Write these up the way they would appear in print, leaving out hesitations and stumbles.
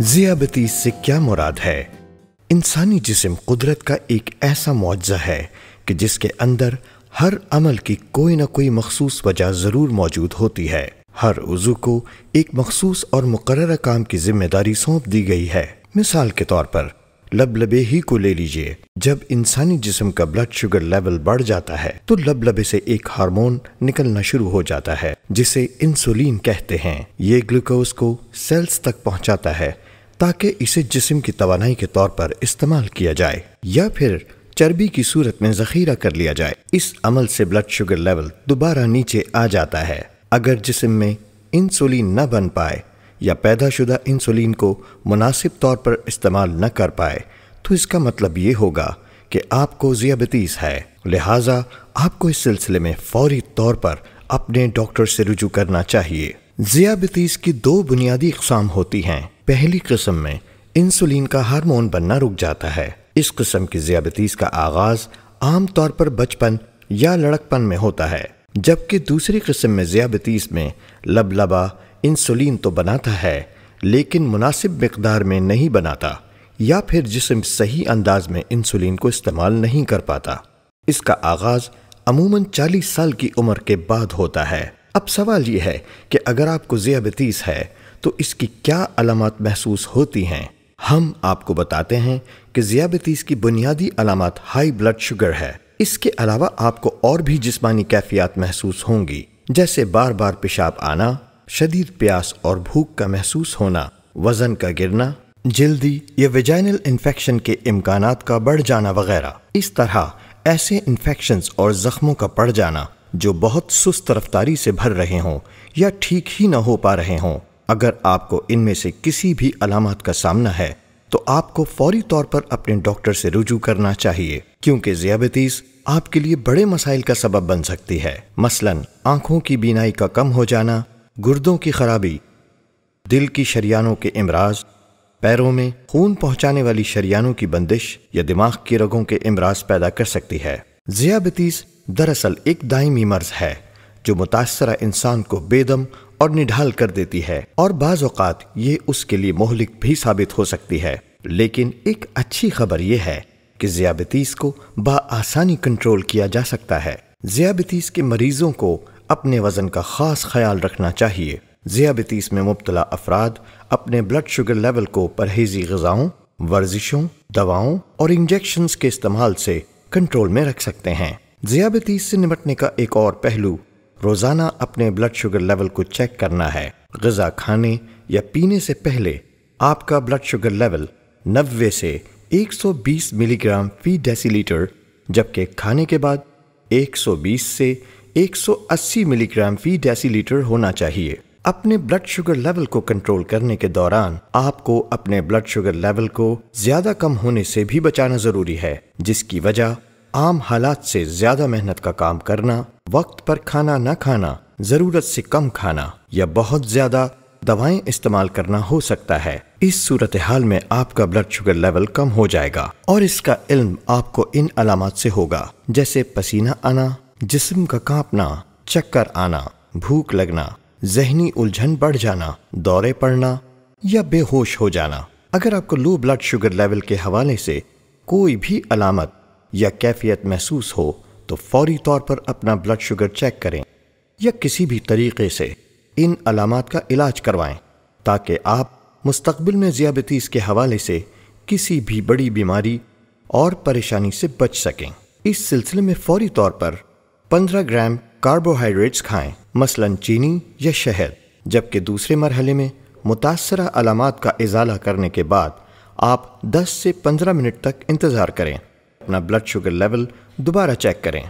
ذیابطیس سے کیا مراد ہے؟ انسانی جسم قدرت کا ایک ایسا معجزہ ہے کہ جس کے اندر ہر عمل کی کوئی نہ کوئی مخصوص وجہ ضرور موجود ہوتی ہے۔ ہر عضو کو ایک مخصوص اور مقررہ کام کی ذمہ داری سونپ دی گئی ہے۔ مثال کے طور پر لبلبے ہی کو لے لیجئے۔ جب انسانی جسم کا بلڈ شوگر لیول بڑھ جاتا ہے تو لبلبے سے ایک ہارمون نکلنا شروع ہو جاتا ہے جسے انسولین کہتے ہیں۔ یہ گلوکوز کو سیلز تک پہنچاتا ہے تاکہ اسے جسم کی توانائی کے طور پر استعمال کیا جائے یا پھر چربی کی صورت میں ذخیرہ کر لیا جائے۔ اس عمل سے بلڈ شوگر لیول دوبارہ نیچے آ جاتا ہے۔ اگر جسم میں انسولین نہ بن پائے یا پیدا شدہ انسولین کو مناسب طور پر استعمال نہ کر پائے تو اس کا مطلب یہ ہوگا کہ آپ کو ذیابطیس ہے۔ لہٰذا آپ کو اس سلسلے میں فوری طور پر اپنے ڈاکٹر سے رجوع کرنا چاہیے۔ ذیابطیس کی دو بنیادی اقسام ہوتی ہیں۔ پہلی قسم میں انسولین کا ہارمون بننا رک جاتا ہے۔ اس قسم کی ذیابطیس کا آغاز عام طور پر بچپن یا لڑکپن میں ہوتا ہے، جبکہ دوسری قسم میں ذیابطیس میں لبلبا انسولین تو بناتا ہے لیکن مناسب مقدار میں نہیں بناتا یا پھر جسم صحیح انداز میں انسولین کو استعمال نہیں کر پاتا۔ اس کا آغاز عموماً 40 سال کی عمر کے بعد ہوتا ہے۔ اب سوال یہ ہے کہ اگر آپ کو ذیابطیس ہے تو اس کی کیا علامات محسوس ہوتی ہیں؟ ہم آپ کو بتاتے ہیں کہ ذیابطیس کی بنیادی علامات ہائی بلڈ شوگر ہے۔ اس کے علاوہ آپ کو اور بھی جسمانی کیفیات محسوس ہوں گی، جیسے بار بار پیشاب آنا، شدید پیاس اور بھوک کا محسوس ہونا، وزن کا گرنا، جلدی یا ویجائنل انفیکشن کے امکانات کا بڑھ جانا وغیرہ۔ اس طرح ایسے انفیکشنز اور زخموں کا پڑ جانا جو بہت سست رفتاری سے بھر رہے ہوں یا ٹھیک ہی نہ ہو پا رہے ہوں۔ اگر آپ کو ان میں سے کسی بھی علامات کا سامنا ہے تو آپ کو فوری طور پر اپنے ڈاکٹر سے رجوع کرنا چاہیے، کیونکہ ذیابطیس آپ کے لیے بڑے مسائل کا سبب بن سکتی ہے۔ مثلاً آنکھوں کی بینائی کا کم ہو جانا، گردوں کی خرابی، دل کی شریانوں کے امراض، پیروں میں خون پہنچانے والی شریانوں کی بندش یا دماغ کی رگوں کے امراض پیدا کر سکتی ہے۔ ذیابطیس دراصل ایک دائمی مرض ہے جو متاثرہ انسان کو بے دم اور نڈھال کر دیتی ہے، اور بعض اوقات یہ اس کے لیے مہلک بھی ثابت ہو سکتی ہے۔ لیکن ایک اچھی خبر یہ ہے کہ ذیابطیس کو بآسانی کنٹرول کیا جا سکتا ہے۔ ذیابطیس کے مریضوں کو اپنے وزن کا خاص خیال رکھنا چاہیے۔ ذیابطیس میں مبتلا افراد اپنے بلڈ شوگر لیول کو پرہیزی غذاؤں، ورزشوں، دواؤں اور انجیکشنز کے استعمال سے کنٹرول میں رکھ سکتے ہیں۔ ذیابطیس سے نمٹنے کا ایک اور پہلو روزانہ اپنے بلڈ شوگر لیول کو چیک کرنا ہے۔ غذا کھانے یا پینے سے پہلے آپ کا بلڈ شوگر لیول 90 سے 120 ملی گرام فی ڈیسی لیٹر، جبکہ کھانے کے بعد 120 سے 180 ملی گرام فی ڈیسی لیٹر ہونا چاہیے۔ اپنے بلڈ شوگر لیول کو کنٹرول کرنے کے دوران آپ کو اپنے بلڈ شوگر لیول کو زیادہ کم ہونے سے بھی بچانا ضروری ہے، جس کی وجہ عام حالات سے زیادہ محنت کا کام کرنا، وقت پر کھانا نہ کھانا، ضرورت سے کم کھانا یا بہت زیادہ دوائیں استعمال کرنا ہو سکتا ہے۔ اس صورتحال میں آپ کا بلڈ شوگر لیول کم ہو جائے گا، اور اس کا علم آپ کو ان علامات سے ہوگا، جیسے پسینہ آنا، جسم کا کانپنا، چکر آنا، بھوک لگنا، ذہنی الجھن بڑھ جانا، دورے پڑنا یا بے ہوش ہو جانا۔ اگر آپ کو لو بلڈ شوگر لیول کے حوالے سے کوئی بھی علامت یا کیفیت محسوس ہو تو فوری طور پر اپنا بلڈ شوگر چیک کریں یا کسی بھی طریقے سے ان علامات کا علاج کروائیں تاکہ آپ مستقبل میں ذیابطیس کے حوالے سے کسی بھی بڑی بیماری اور پریشانی سے بچ سکیں۔ اس سلسلے میں فوری طور پر 15 گرام کاربوہائیڈریٹس کھائیں، مثلاً چینی یا شہد، جبکہ دوسرے مرحلے میں متاثرہ علامات کا ازالہ کرنے کے بعد آپ 10 سے 15 منٹ تک انتظار کریں۔ اپنا بلڈ شوگر لیول دوبارہ چیک کریں۔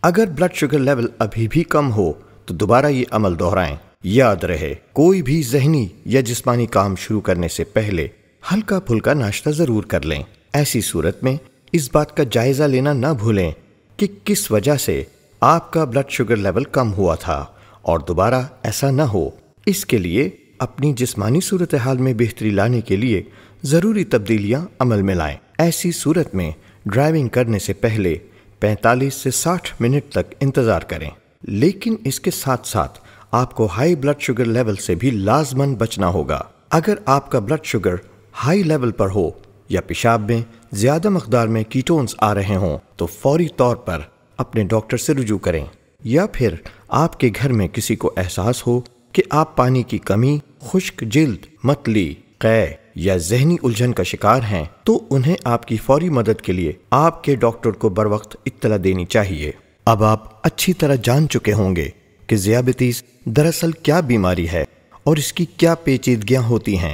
اگر بلڈ شوگر لیول ابھی بھی کم ہو تو دوبارہ یہ عمل دہرائیں۔ یاد رہے، کوئی بھی ذہنی یا جسمانی کام شروع کرنے سے پہلے ہلکا پھلکا ناشتہ ضرور کر لیں۔ ایسی صورت میں اس بات کا جائزہ لینا نہ بھولیں کہ کس وجہ سے آپ کا بلڈ شوگر لیول کم ہوا تھا اور دوبارہ ایسا نہ ہو۔ اس کے لیے اپنی جسمانی صورتحال میں بہتری لانے کے لیے ضروری تبدیلیاں عمل میں لائیں۔ ایسی صورت میں ڈرائیونگ کرنے سے پہلے 45 سے 60 منٹ تک انتظار کریں، لیکن اس کے ساتھ ساتھ آپ کو ہائی بلڈ شوگر لیول سے بھی لازماً بچنا ہوگا۔ اگر آپ کا بلڈ شوگر ہائی لیول پر ہو یا پیشاب میں زیادہ مقدار میں کیٹونز آ رہے ہوں تو فوری طور پر اپنے ڈاکٹر سے رجوع کریں، یا پھر آپ کے گھر میں کسی کو احساس ہو کہ آپ پانی کی کمی، خشک جلد، متلی، قے یا ذہنی الجھن کا شکار ہیں تو انہیں آپ کی فوری مدد کے لیے آپ کے ڈاکٹر کو بروقت اطلاع دینی چاہیے۔ اب آپ اچھی طرح جان چکے ہوں گے کہ ذیابیطس دراصل کیا بیماری ہے اور اس کی کیا پیچیدگیاں ہوتی ہیں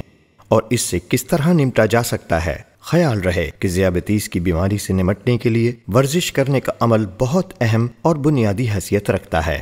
اور اس سے کس طرح نمٹا جا سکتا ہے۔ خیال رہے کہ ذیابیطس کی بیماری سے نمٹنے کے لیے ورزش کرنے کا عمل بہت اہم اور بنیادی حیثیت رکھتا ہے۔